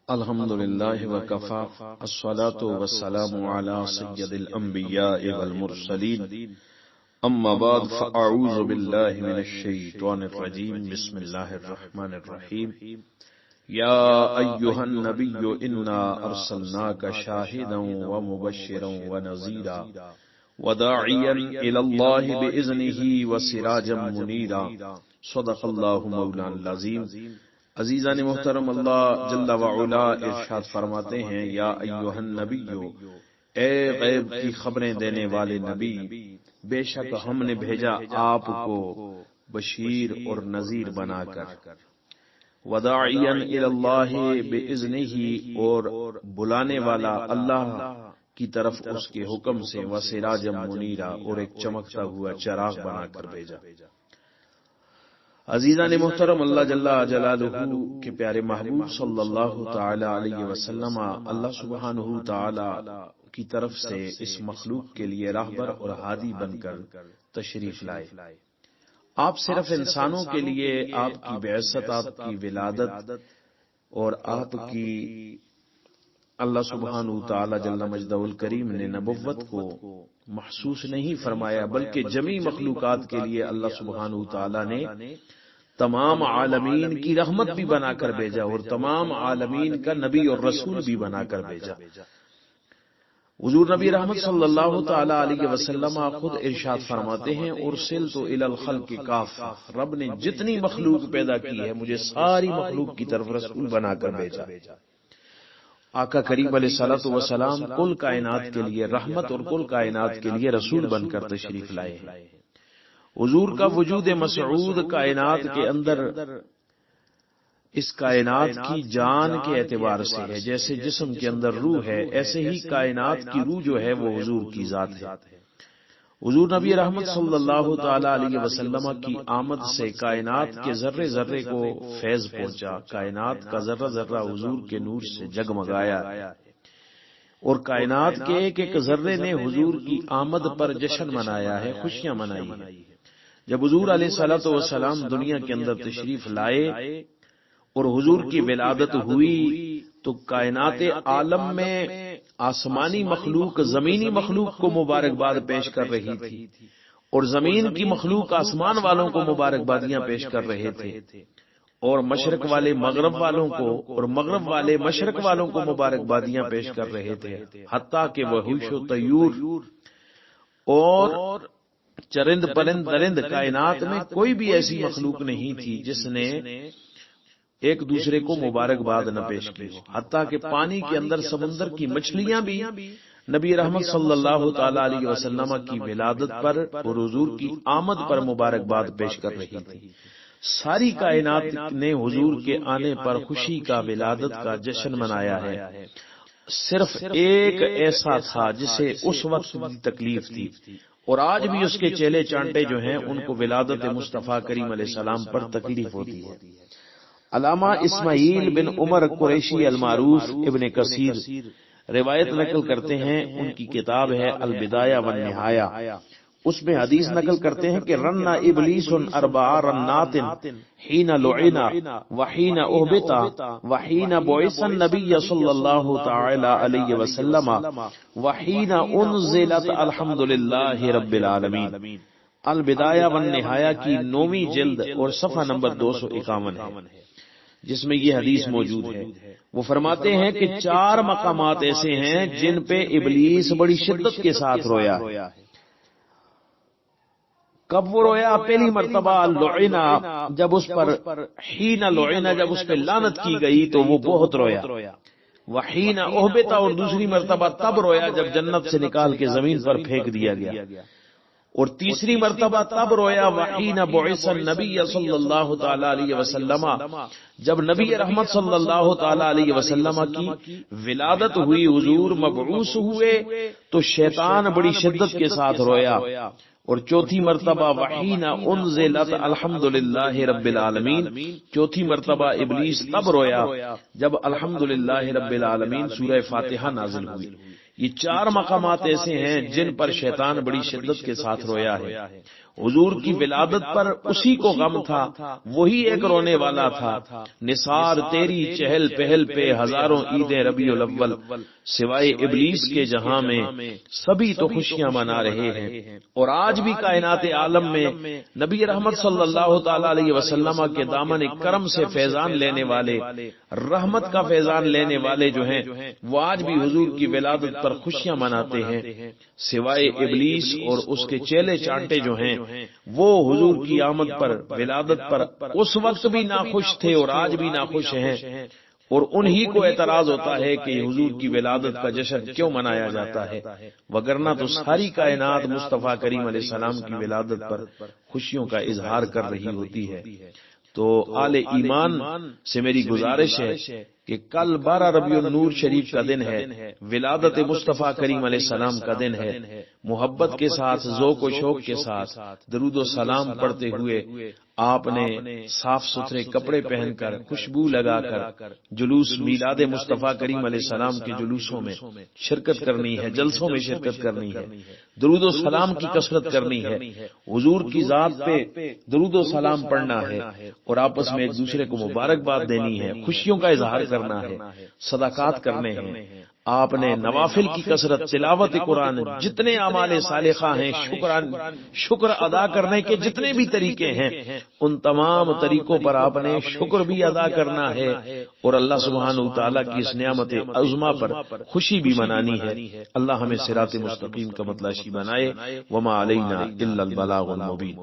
الحمد لله وكفى الصلاة والسلام على سيد الأنبياء والمرسلين أما بعد فأعوذ بالله من الشيطان الرجيم بسم الله الرحمن الرحيم يا أيها النبي إنا أرسلناك شاهدا ومبشرا ونذيرا وداعيا إلى الله بإذنه وسراجا منيرا صدق الله مولانا العظيم۔ عزیزان محترم، اللہ جل وعلا ارشاد فرماتے ہیں یا ایھا النبی، اے غیب کی خبریں دینے والے نبی، بے شک ہم نے بھیجا آپ کو بشیر اور نذیر بنا کر، وداعیا الی اللہ باذنہ، اور بلانے والا اللہ کی طرف اس کے حکم سے، وسراجا منیرا، اور ایک چمکتا ہوا چراغ بنا کر بھیجا۔ عزیزان محترم، اللہ جل جلالہ کے پیارے محبوب صلی اللہ تعالی علیہ وسلم اللہ سبحانہ تعالی کی طرف سے اس مخلوق کے لیے راہبر اور ہادی بن کر تشریف لائے۔ آپ صرف انسانوں کے لیے آپ کی بعثت، آپ کی ولادت اور آپ کی اللہ سبحانہ تعالی جل مجدہ الکریم نے نبوت کو محسوس نہیں فرمایا، بلکہ جمیع مخلوقات کے لیے اللہ سبحانہ تعالی نے تمام عالمین کی رحمت بھی بنا کر بھیجا اور تمام عالمین کا نبی اور رسول بھی بنا کر بھیجا۔ حضور نبی رحمت صلی اللہ تعالی علیہ وسلم خود ارشاد فرماتے ہیں ارسلت الی الخلق کافہ، رب نے جتنی مخلوق پیدا کی ہے مجھے ساری مخلوق کی طرف رسول بنا کر بھیجا۔ آقا کریم علیہ الصلوۃ والسلام کل کائنات کے لیے رحمت اور کل کائنات کے لیے رسول بن کر تشریف لائے ہیں۔ حضور کا وجود مسعود کائنات کے اندر اس کائنات کی جان کے اعتبار سے ہے، جیسے جسم کے اندر روح ہے، ایسے ہی کائنات کی روح جو ہے وہ حضور کی ذات ہے۔ حضور نبی رحمت صلی اللہ تعالی علیہ وسلم کی آمد سے کائنات کے ذرے ذرے کو فیض پہنچا، کائنات کا ذرہ ذرہ حضور کے نور سے جگمگایا، اور کائنات کے ایک ایک ذرے نے حضور کی آمد پر جشن منایا ہے، خوشیاں منائی ہیں۔ جب حضور علیہ الصلوۃ والسلام دنیا کے اندر تشریف لائے اور حضور کی ولادت ہوئی تو کائنات عالم میں آسمانی مخلوق زمینی مخلوق کو مبارکباد پیش کر رہی تھی، اور زمین کی مخلوق آسمان والوں کو مبارکبادیاں پیش کر رہے تھے، اور مشرق والے مغرب والوں کو اور مغرب والے مشرق والوں کو مبارکبادیاں پیش کر رہے تھے، حتیٰ کہ وحوش و طیور اور چرند پرند درند کائنات میں کوئی بھی ایسی مخلوق نہیں تھی جس نے ایک دوسرے کو مبارکباد نہ پیش کی ہو، حتیٰ کہ پانی کے اندر سمندر کی مچھلیاں بھی نبی رحمت صلی اللہ تعالی علیہ وسلم کی ولادت پر اور حضور کی آمد پر مبارکباد پیش کر رہی تھی۔ ساری کائنات نے حضور کے آنے پر خوشی کا، ولادت کا جشن منایا ہے۔ صرف ایک ایسا تھا جسے اس وقت تکلیف تھی، اور آج بھی اس کے چیلے چانٹے جو ہیں ان کو ولادت مصطفیٰ کریم علیہ السلام پر تکلیف ہوتی ہے۔ علامہ اسماعیل بن عمر قریشی المعروف ابن کثیر روایت نقل کرتے ہیں، ان کی کتاب ہے البدایہ والنہایہ، اس میں حدیث نقل کرتے ہیں کہ رن ابلیس اربع رنات حین لعنا وحین اہبتا وحین بعث النبی صلی اللہ تعالی علیہ وسلم وحین انزلت الحمدللہ رب العالمین۔ البدایہ والنہایہ کی 9ویں جلد اور صفحہ نمبر 251 ہے، جس میں یہ حدیث موجود ہے۔ وہ فرماتے ہیں کہ 4 مقامات ایسے ہیں جن پہ ابلیس بڑی شدت کے ساتھ رویا ہے۔ کب وہ رویا؟ پہلی مرتبہ لعنا، جب اس پر حین لعنا، جب اس پہ لعنت کی گئی تو وہ بہت رویا۔ وحین اہبتا، اور دوسری مرتبہ تب رویا جب جنت سے نکال کے زمین پر پھینک دیا گیا، اور تیسری مرتبہ تب رویا وحین بعث النبی صلی اللہ تعالی علیہ وسلم، جب نبی رحمت صلی اللہ تعالی علیہ وسلم کی ولادت ہوئی، حضور مبعوث ہوئے تو شیطان بڑی شدت کے ساتھ رویا، اور چوتھی مرتبہ وحین انزلت الحمدللہ رب العالمین، چوتھی مرتبہ ابلیس تب رویا جب الحمدللہ رب العالمین سورہ فاتحہ نازل ہوئی۔ یہ چار مقامات ایسے ہیں جن پر شیطان بڑی شدت کے ساتھ رویا ہے۔ حضور کی ولادت پر اسی کو غم تھا، وہی ایک رونے والا تھا۔ نثار تیری چہل پہل پہ ہزاروں عیدیں ربیع الاول، سوائے ابلیس کے جہاں میں سبھی تو خوشیاں منا رہے ہیں۔ اور آج بھی کائنات عالم میں نبی رحمت صلی اللہ تعالی علیہ وسلم کے دامن کرم سے فیضان لینے والے، رحمت کا فیضان لینے والے جو ہیں وہ آج بھی حضور کی ولادت پر خوشیاں مناتے ہیں، سوائے ابلیس اور اس کے چیلے چانٹے جو ہیں وہ حضور کی آمد پر، ولادت پر اس وقت بھی ناخوش تھے اور آج بھی ناخوش ہیں، اور انہی کو اعتراض ہوتا ہے کہ حضور کی ولادت کا جشن کیوں منایا جاتا ہے، وگرنہ تو ساری کائنات مصطفیٰ کریم علیہ السلام کی ولادت پر خوشیوں کا اظہار کر رہی ہوتی ہے۔ تو آل ایمان سے میری گزارش ہے کہ کل 12 ربیع النور شریف کا دن ہے، ولادت مصطفیٰ کریم علیہ السلام کا دن ہے۔ محبت کے ساتھ، ذوق و شوق کے ساتھ درود و سلام پڑھتے ہوئے آپ نے صاف ستھرے کپڑے پہن کر، خوشبو لگا کر جلوس میلاد مصطفیٰ کریم علیہ السلام کے جلوسوں میں شرکت کرنی ہے، جلسوں میں شرکت کرنی ہے، درود و سلام کی کثرت کرنی ہے، حضور کی ذات پہ درود و سلام پڑھنا ہے، اور آپس میں ایک دوسرے کو مبارکباد دینی ہے، خوشیوں کا اظہار کرنا ہے، صدقات کرنے ہیں۔ آپ نے نوافل کی کثرت، تلاوت قرآن، جتنے اعمال صالحہ ہیں، شکر ادا کرنے کے جتنے بھی طریقے ہیں، ان تمام طریقوں پر آپ نے شکر بھی ادا کرنا ہے، اور اللہ سبحانہ وتعالی کی اس نعمت عظمیٰ پر خوشی بھی منانی ہے۔ اللہ ہمیں صراط مستقیم کا متلاشی بنائے۔ وما علینا الا البلاغ المبین۔